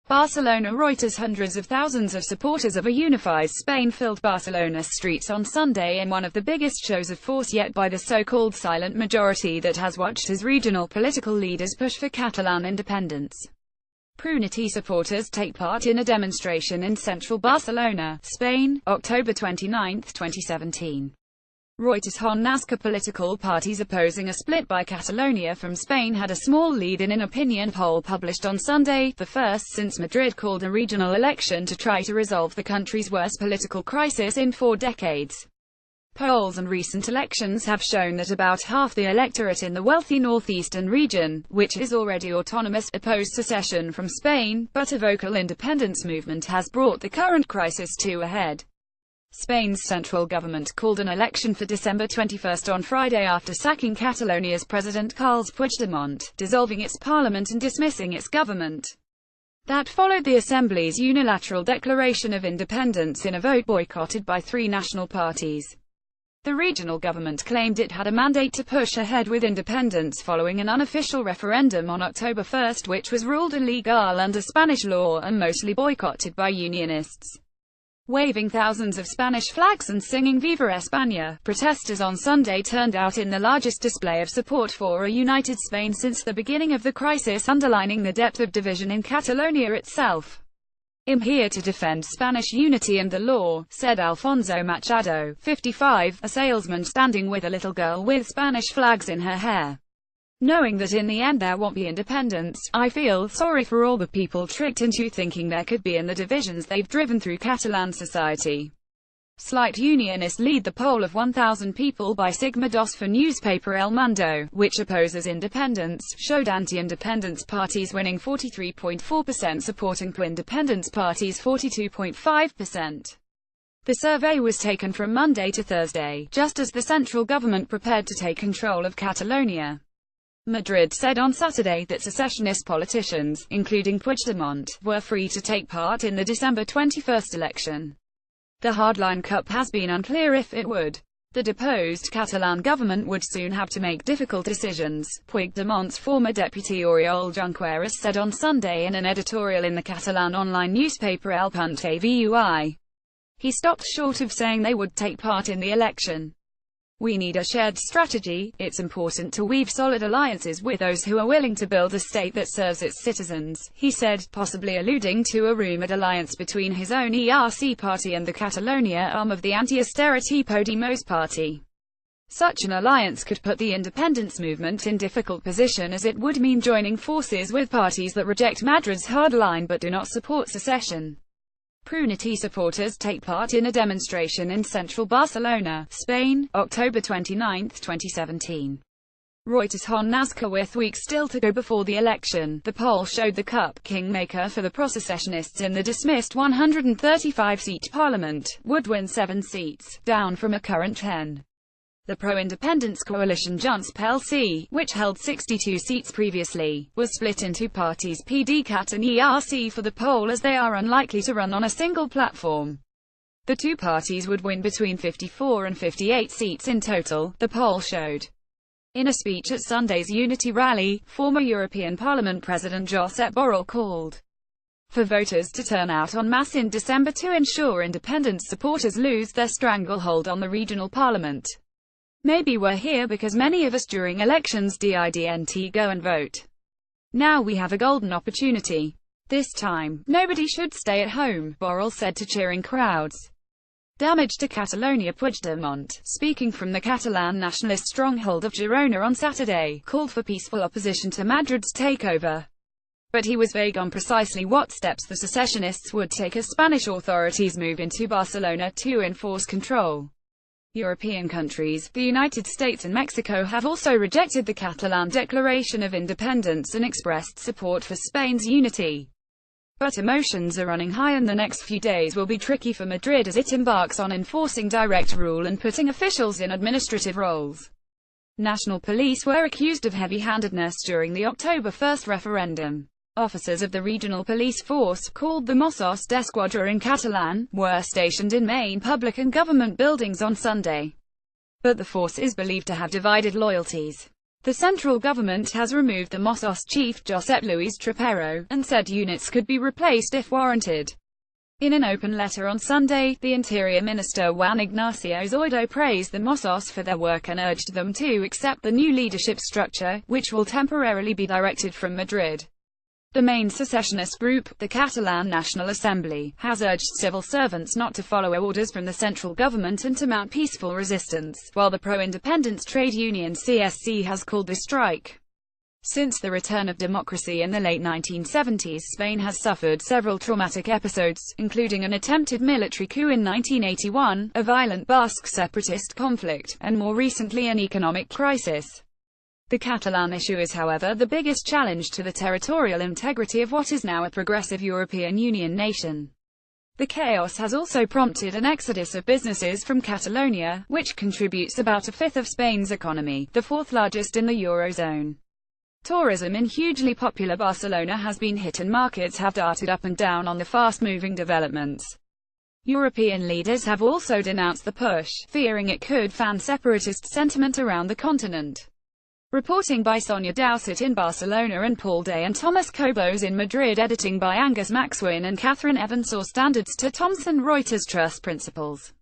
Barcelona. Reuters. Hundreds of thousands of supporters of a unified Spain filled Barcelona streets on Sunday in one of the biggest shows of force yet by the so-called silent majority that has watched as regional political leaders push for Catalan independence. Prunity supporters take part in a demonstration in central Barcelona, Spain, October 29, 2017. Reuters. Nazca political parties opposing a split by Catalonia from Spain had a small lead in an opinion poll published on Sunday, the first since Madrid called a regional election to try to resolve the country's worst political crisis in 4 decades. Polls and recent elections have shown that about half the electorate in the wealthy northeastern region, which is already autonomous, opposed secession from Spain, but a vocal independence movement has brought the current crisis to a head. Spain's central government called an election for December 21 on Friday after sacking Catalonia's president Carles Puigdemont, dissolving its parliament and dismissing its government. That followed the Assembly's unilateral declaration of independence in a vote boycotted by 3 national parties. The regional government claimed it had a mandate to push ahead with independence following an unofficial referendum on October 1, which was ruled illegal under Spanish law and mostly boycotted by unionists. Waving thousands of Spanish flags and singing Viva España, protesters on Sunday turned out in the largest display of support for a united Spain since the beginning of the crisis, underlining the depth of division in Catalonia itself. "I'm here to defend Spanish unity and the law," said Alfonso Machado, 55, a salesman standing with a little girl with Spanish flags in her hair. "Knowing that in the end there won't be independence, I feel sorry for all the people tricked into thinking there could be and the divisions they've driven through Catalan society." Slight unionists lead the poll of 1,000 people by Sigma Dos for newspaper El Mundo, which opposes independence, showed anti-independence parties winning 43.4%, supporting pro-independence parties 42.5%. The survey was taken from Monday to Thursday, just as the central government prepared to take control of Catalonia. Madrid said on Saturday that secessionist politicians, including Puigdemont, were free to take part in the December 21 election. The hardline CUP has been unclear if it would. The deposed Catalan government would soon have to make difficult decisions, Puigdemont's former deputy Oriol Junqueras said on Sunday in an editorial in the Catalan online newspaper El Punt Avui. He stopped short of saying they would take part in the election. "We need a shared strategy. It's important to weave solid alliances with those who are willing to build a state that serves its citizens," he said, possibly alluding to a rumored alliance between his own ERC party and the Catalonia arm of the anti-austerity Podemos party. Such an alliance could put the independence movement in difficult position, as it would mean joining forces with parties that reject Madrid's hardline but do not support secession. Prunity supporters take part in a demonstration in central Barcelona, Spain, October 29, 2017. Reuters. Nazca. With weeks still to go before the election, the poll showed the CUP, kingmaker for the pro-secessionists in the dismissed 135-seat parliament, would win 7 seats, down from a current 10. The pro-independence coalition Junts pel Sí, which held 62 seats previously, was split into parties PDeCAT and ERC for the poll, as they are unlikely to run on a single platform. The 2 parties would win between 54 and 58 seats in total, the poll showed. In a speech at Sunday's Unity rally, former European Parliament President Josep Borrell called for voters to turn out en masse in December to ensure independence supporters lose their stranglehold on the regional parliament. "Maybe we're here because many of us during elections didn't go and vote. Now we have a golden opportunity. This time, nobody should stay at home," Borrell said to cheering crowds. Damage to Catalonia. Puigdemont, speaking from the Catalan nationalist stronghold of Girona on Saturday, called for peaceful opposition to Madrid's takeover. But he was vague on precisely what steps the secessionists would take as Spanish authorities move into Barcelona to enforce control. European countries, the United States and Mexico have also rejected the Catalan Declaration of Independence and expressed support for Spain's unity. But emotions are running high, and the next few days will be tricky for Madrid as it embarks on enforcing direct rule and putting officials in administrative roles. National police were accused of heavy-handedness during the October 1 referendum. Officers of the regional police force, called the Mossos d'Esquadra in Catalan, were stationed in main public and government buildings on Sunday. But the force is believed to have divided loyalties. The central government has removed the Mossos chief Josep Luis Trapero, and said units could be replaced if warranted. In an open letter on Sunday, the Interior Minister Juan Ignacio Zoido praised the Mossos for their work and urged them to accept the new leadership structure, which will temporarily be directed from Madrid. The main secessionist group, the Catalan National Assembly, has urged civil servants not to follow orders from the central government and to mount peaceful resistance, while the pro-independence trade union CSC has called the strike. Since the return of democracy in the late 1970s, Spain has suffered several traumatic episodes, including an attempted military coup in 1981, a violent Basque separatist conflict, and more recently an economic crisis. The Catalan issue is, however, the biggest challenge to the territorial integrity of what is now a progressive European Union nation. The chaos has also prompted an exodus of businesses from Catalonia, which contributes about a fifth of Spain's economy, the fourth largest in the Eurozone. Tourism in hugely popular Barcelona has been hit and markets have darted up and down on the fast-moving developments. European leaders have also denounced the push, fearing it could fan separatist sentiment around the continent. Reporting by Sonia Dowsett in Barcelona and Paul Day and Thomas Cobos in Madrid. Editing by Angus Maxwin and Catherine Evans. Source: Standards to Thomson Reuters. Trust principles.